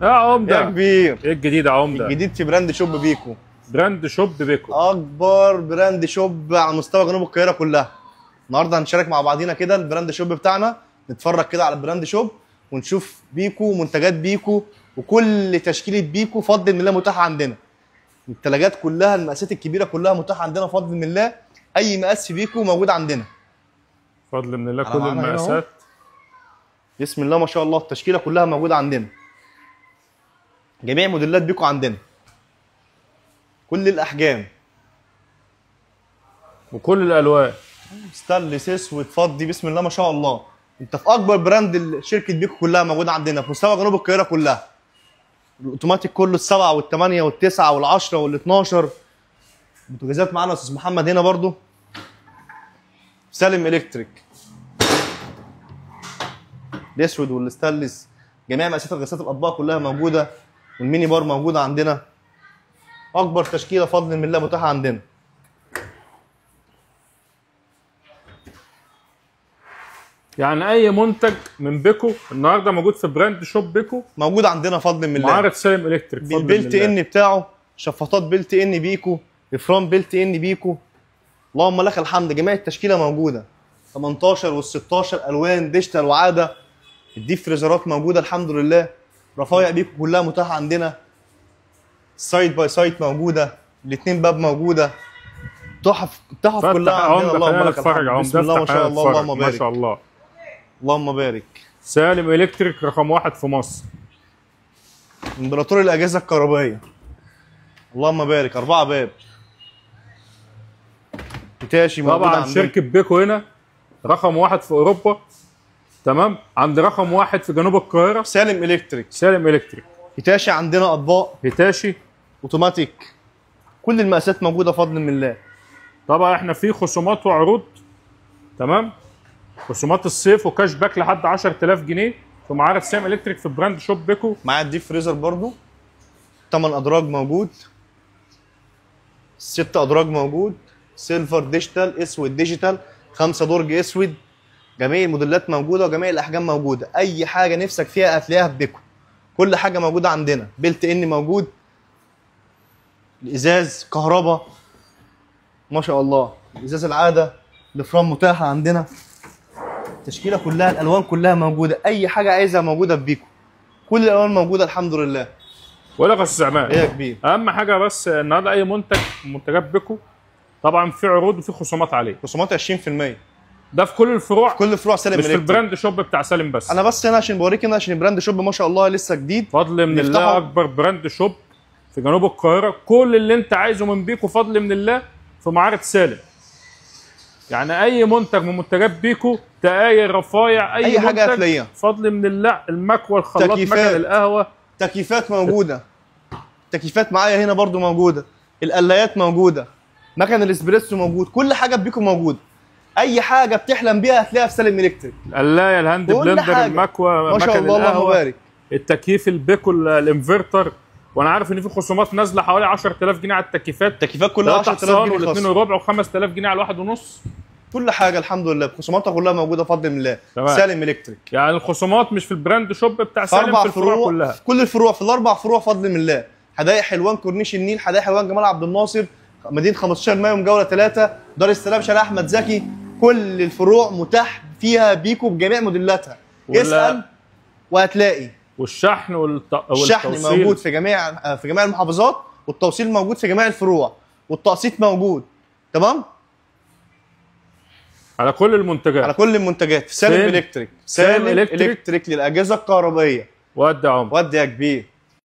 يا عمده يا كبير. ايه الجديد يا عمده؟ الجديد في براند شوب بيكو. براند شوب بيكو اكبر براند شوب على مستوى جنوب القاهره كلها. النهارده هنشارك مع بعضينا كده البراند شوب بتاعنا، نتفرج كده على البراند شوب ونشوف بيكو ومنتجات بيكو وكل تشكيله بيكو بفضل من الله متاحه عندنا. الثلاجات كلها، المقاسات الكبيره كلها متاحه عندنا بفضل من الله. اي مقاس في بيكو موجود عندنا بفضل من الله، على كل معانا هنا أهو. المقاسات. بسم الله ما شاء الله، التشكيله كلها موجوده عندنا. جميع موديلات بيكو عندنا، كل الاحجام وكل الالوان. ستانلس اسود فضي، بسم الله ما شاء الله. انت في اكبر براند شركه بيكو كلها موجوده عندنا في مستوى جنوب القاهره كلها. الاوتوماتيك كله السبعه والثمانيه والتسعه والعشره وال12. بوتاجازات معانا يا استاذ محمد هنا برضو. سالم الكتريك الاسود والستانلس، جميع مقاسات غسالات الاطباق كلها موجوده، والميني بار موجوده عندنا. اكبر تشكيله فضل من الله متاحه عندنا. يعني اي منتج من بيكو النهارده موجود في براند شوب بيكو، موجود عندنا فضل من الله. معرض سالم الكتريك فضل من بالبلت الله. ان بتاعه، شفاطات بلت ان بيكو، افران بلت ان بيكو. اللهم لك الحمد، جميع التشكيله موجوده. 18 وال16 الوان ديجيتال وعاده. الديب فريزرات موجوده الحمد لله. رفايع بيكو كلها متاحه عندنا. سايد باي سايد موجوده، الاثنين باب موجوده. تحف كلها عندنا. اللهم لك الحمد، بسم الله ما شاء الله، اللهم ما بارك. شاء الله. اللهم بارك. سالم الكتريك رقم 1 في مصر. امبراطور الاجهزه الكهربائيه. اللهم بارك. 4 باب. هيتاشي موجود طبعا عندنا. شركه بيكو هنا رقم 1 في اوروبا، تمام. عند رقم 1 في جنوب القاهره سالم الكتريك. سالم الكتريك. هيتاشي عندنا اطباق هيتاشي اوتوماتيك، كل المقاسات موجوده فضل من الله. طبعا احنا في خصومات وعروض، تمام. خصومات الصيف وكاش باك لحد 10000 جنيه في معرض سالم الكتريك في براند شوب بيكو. معايا الديب فريزر برضو 8 ادراج موجود، 6 ادراج موجود، سيلفر ديجيتال اسود ديجيتال، 5 درج اسود. جميع الموديلات موجوده وجميع الاحجام موجوده. اي حاجه نفسك فيها هتلاقيها في بيكو. كل حاجه موجوده عندنا. بلت ان موجود، الازاز كهرباء ما شاء الله، الازاز العاده، الافران متاحه عندنا. التشكيله كلها، الالوان كلها موجوده. اي حاجه عايزها موجوده في بيكو. كل الالوان موجوده الحمد لله. ولا غش زعمان. ايه يا كبير. اهم حاجه بس النهارده اي منتج من منتجات بيكو طبعا في عروض وفي خصومات عليه. خصومات 20%. ده في كل الفروع، كل الفروع سالم مش في الكتريك. البراند شوب بتاع سالم بس. انا بس هنا عشان بوريك هنا، عشان البراند شوب ما شاء الله لسه جديد. فضل من الله، اكبر براند شوب في جنوب القاهره. كل اللي انت عايزه من بيكو فضل من الله في معرض سالم. يعني اي منتج من منتجات بيكو، تقاير، رفايع، اي حاجه منتج هتلاقيها. فضل من الله. المكوى، الخلاط، مكن تكييفات. القهوه، تكييفات موجوده. تكييفات معايا هنا برضو موجوده. القلايات موجوده. مكن الاسبريسو موجود. كل حاجه في بيكو موجوده. اي حاجه بتحلم بيها هتلاقيها في سالم الكتريك. القلايه، الهاند بلندر، حاجة. المكوى، ما شاء مكن الله، اللهم القهوه، بارك. التكييف البيكو، الانفرتر. وانا عارف ان في خصومات نازله حوالي 10000 جنيه على التكييفات. التكييفات كلها 10000 جنيه والاثنين وربع و5000 جنيه على الواحد ونص. كل حاجه الحمد لله خصوماتها كلها موجوده بفضل من الله. تمام. سالم الكتريك. يعني الخصومات مش في البراند شوب بتاع سالم، في الفروع كلها. في كل الفروع، في الاربع فروع فضل من الله. حدائق حلوان كورنيش النيل، حدائق حلوان جمال عبد الناصر، مدينه 15 مايو مجاوره 3، دار السلام شارع احمد زكي. كل الفروع متاح فيها بيكو بجميع موديلاتها. اسال وهتلاقي. والشحن الشحن والتوصيل موجود في جميع المحافظات، والتوصيل موجود في جميع الفروع، والتقسيط موجود. تمام؟ على كل المنتجات. على كل المنتجات. سالم الكتريك. سالم الكتريك للاجهزه الكهربائيه. ودي يا عمر. ودي يا كبير.